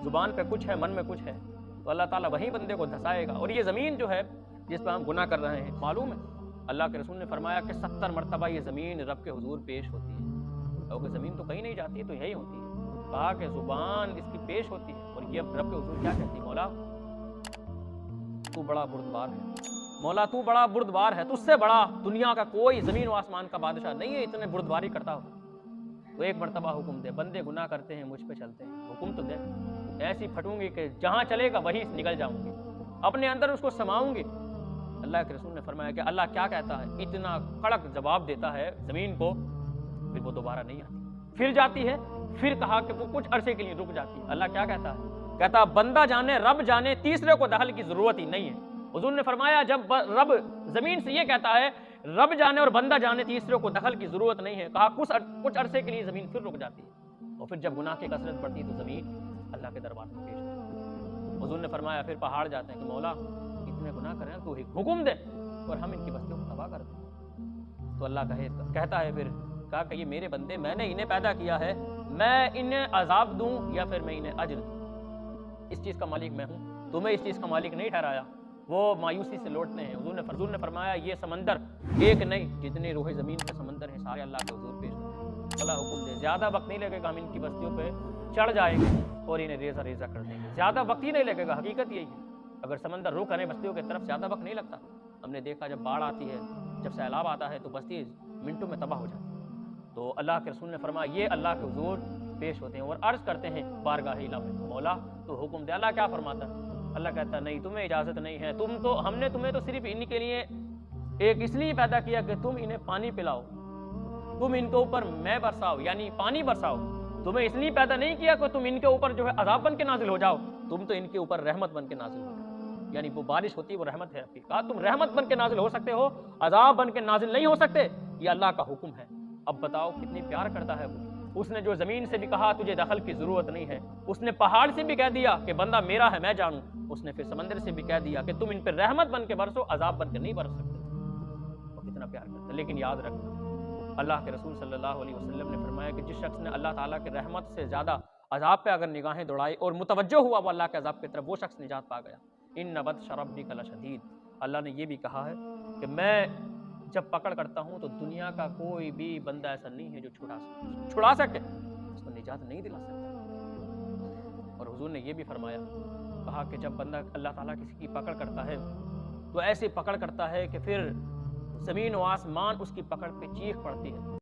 زبان پہ کچھ ہے، من میں کچھ ہے، تو اللہ تعالیٰ وہی بندے کو دھسائے گا۔ اور یہ زمین جو ہے جس پہ ہم گناہ کر رہے ہیں، معلوم ہے اللہ کے رسول نے فرمایا کہ 70 مرتبہ یہ زمین رب کے حضور پیش ہوتی ہے، کیونکہ زمین تو کہیں نہیں جاتی ہے، تو یہی ہوتی ہے۔ کہا کہ زبان اس کی پیش ہوتی ہے، اور یہ رب کے حضور کیا کہتی ہے؟ مولا تو بڑا بردبار ہے، مولا تو بڑا بردبار ہے، تجھ سے بڑا دنیا کا کوئی زمین و آسمان کا بادشاہ نہیں ہے اتنے بردباری کرتا ہو۔ تو ایک مرتبہ حکم دے، بندے گناہ کرتے ہیں، مجھ پہ چلتے ہیں، حکم تو دے، ایسی پھٹوں گی کہ جہاں چلے گا وہیں نکل جاؤں گی، اپنے اندر اس کو سماؤں گی۔ اللہ کے رسول نے فرمایا کہ اللہ کیا کہتا ہے؟ اتنا کڑک جواب دیتا ہے زمین کو، پھر وہ دوبارہ نہیں آتی، پھر جاتی ہے، پھر کہا کہ وہ کچھ عرصے کے لیے رک جاتی ہے۔ اللہ کیا کہتا ہے؟ کہتا بندہ جانے رب جانے، تیسرے کو دخل کی ضرورت ہی نہیں ہے۔ حضور نے فرمایا جب رب زمین سے یہ کہتا ہے رب جانے اور بندہ جانے، تیسرے کو دخل کی ضرورت نہیں ہے، کہا کچھ عرصے کے لیے زمین پھر رک جاتی ہے، اور پھر جب گناہ کی کثرت بڑھتی تو زمین اللہ کے دربار میں پیش ہوتی ہے۔ حضور نے فرمایا پھر پہاڑ جاتے ہیں کہ مولا اتنے گناہ کر رہے ہیں، تو حکم دے اور ہم ان کی بستیوں کو تباہ کر دیں۔ تو اللہ کہتا ہے پھر، کہا کہ یہ میرے بندے، میں نے انہیں پیدا کیا ہے، میں انہیں عذاب دوں یا پھر میں انہیں اجر دوں، اس چیز کا مالک میں ہوں، تمہیں اس چیز کا مالک نہیں ٹھہرایا۔ وہ مایوسی سے لوٹتے ہیں۔ حضور نے فرمایا یہ سمندر ایک نہیں، جتنے روح زمین کے سمندر ہیں سارے اللہ کے حضور پیش ہوتے ہیں۔ اللہ حکم دے، زیادہ وقت نہیں لگے گا، ہم ان کی بستیوں پہ چڑھ جائیں گے اور انہیں ریزہ ریزہ کر دیں گے، زیادہ وقت ہی نہیں لگے گا، حقیقت یہی ہے۔ اگر سمندر رخ کرے بستیوں کی طرف زیادہ وقت نہیں لگتا۔ ہم نے دیکھا جب باڑھ آتی ہے، جب سیلاب آتا ہے تو بستی منٹوں میں تباہ ہو جاتی ہے۔ تو اللہ کے رسول نے فرمایا یہ اللہ کے حضور پیش ہوتے ہیں اور عرض کرتے ہیں بارگاہ الہ میں، مولا تو حکم دے۔ اللہ کیا فرماتا ہے؟ اللہ کہتا ہے نہیں، تمہیں اجازت نہیں ہے، ہم نے تمہیں تو صرف انہی کے لیے اس لیے پیدا کیا کہ تم انہیں پانی پلاؤ، تم ان کے اوپر میں برساؤ، یعنی پانی برساؤ۔ تمہیں اس لیے پیدا نہیں کیا کہ تم ان کے اوپر جو ہے عذاب بن کے نازل ہو جاؤ، تم تو ان کے اوپر رحمت بن کے نازل ہو جاؤ، یعنی وہ بارش ہوتی ہے وہ رحمت ہے۔ کہا تم رحمت بن کے نازل ہو سکتے ہو، عذاب بن کے نازل نہیں ہو سکتے، یہ اللہ کا حکم ہے۔ اب بتاؤ کتنی پیار کرتا ہے وہ۔ اس نے جو زمین سے بھی کہا تجھے دخل کی ضرورت نہیں ہے، اس نے پہاڑ سے بھی کہہ دیا کہ بندہ میرا ہے میں جانوں، اس نے پھر سمندر سے بھی کہہ دیا کہ تم ان پہ رحمت بن کے برسو، عذاب بن کے نہیں برس سکتے۔ وہ کتنا پیار کرتا ہے۔ لیکن یاد رکھنا اللہ کے رسول صلی اللہ علیہ وسلم نے فرمایا کہ جس شخص نے اللہ تعالیٰ کی رحمت سے زیادہ عذاب پہ اگر نگاہیں دوڑائی اور متوجہ ہوا وہ اللہ کے عذاب کی طرف، وہ شخص نجات پا گیا۔ ان بطش ربک لشدید، اللہ نے یہ بھی کہا ہے کہ میں جب پکڑ کرتا ہوں تو دنیا کا کوئی بھی بندہ ایسا نہیں ہے جو چھڑا سکے، اس کو نجات نہیں دلا سکتا۔ اور حضور نے یہ بھی فرمایا، کہا کہ جب بندہ اللہ تعالیٰ کسی کی پکڑ کرتا ہے تو ایسی پکڑ کرتا ہے کہ پھر زمین و آسمان اس کی پکڑ پہ چیخ پڑتی ہے۔